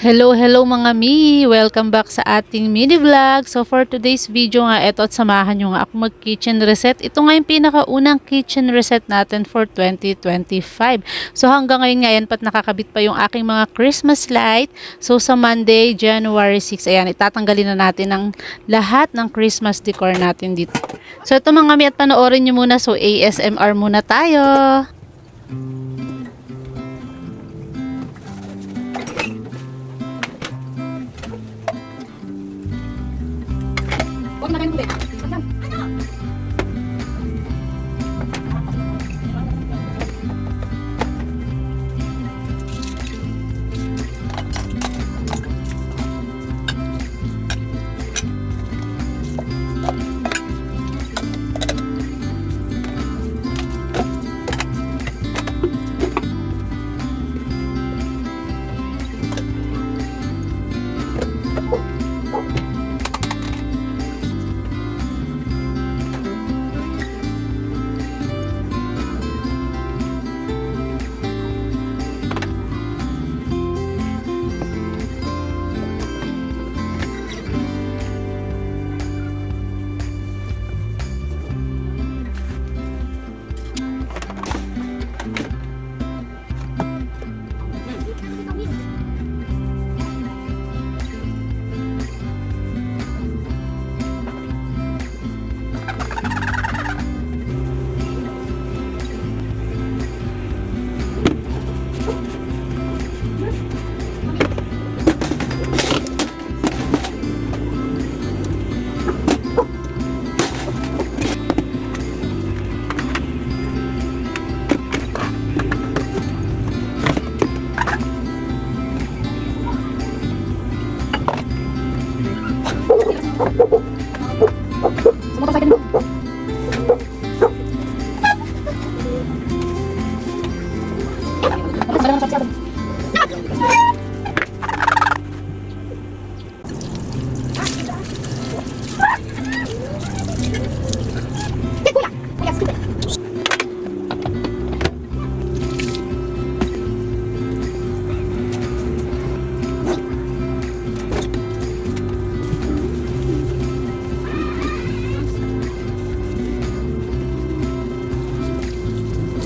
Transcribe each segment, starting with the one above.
Hello mga mi! Welcome back sa ating mini vlog. So for today's video nga, eto at samahan nyo nga ako mag kitchen reset. Ito nga yung pinakaunang kitchen reset natin for 2025. So hanggang ngayon nga yan, pat nakakabit pa yung aking mga Christmas light. So sa Monday, January 6, ayan, itatanggalin na natin ang lahat ng Christmas decor natin dito. So ito mga mi, at panoorin nyo muna. So ASMR muna tayo.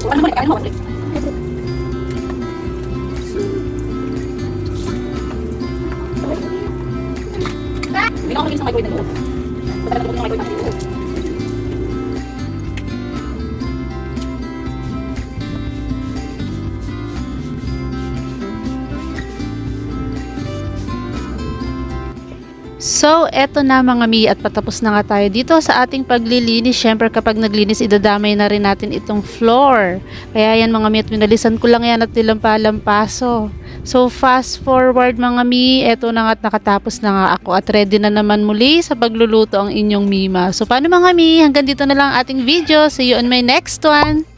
Ano mo na, ano mo? Hindi ako naging sa microwave na ito. Ba't talaga yung microwave na ito? So, eto na mga mi, at patapos na nga tayo dito sa ating paglilinis. Syempre kapag naglinis, idadamay na rin natin itong floor. Kaya yan mga mi, at minalisan ko lang yan at nilampaso. So, fast forward mga mi, eto na nga at nakatapos na nga ako at ready na naman muli sa pagluluto ang inyong mima. So, paano mga mi? Hanggang dito na lang ating video. See you on my next one.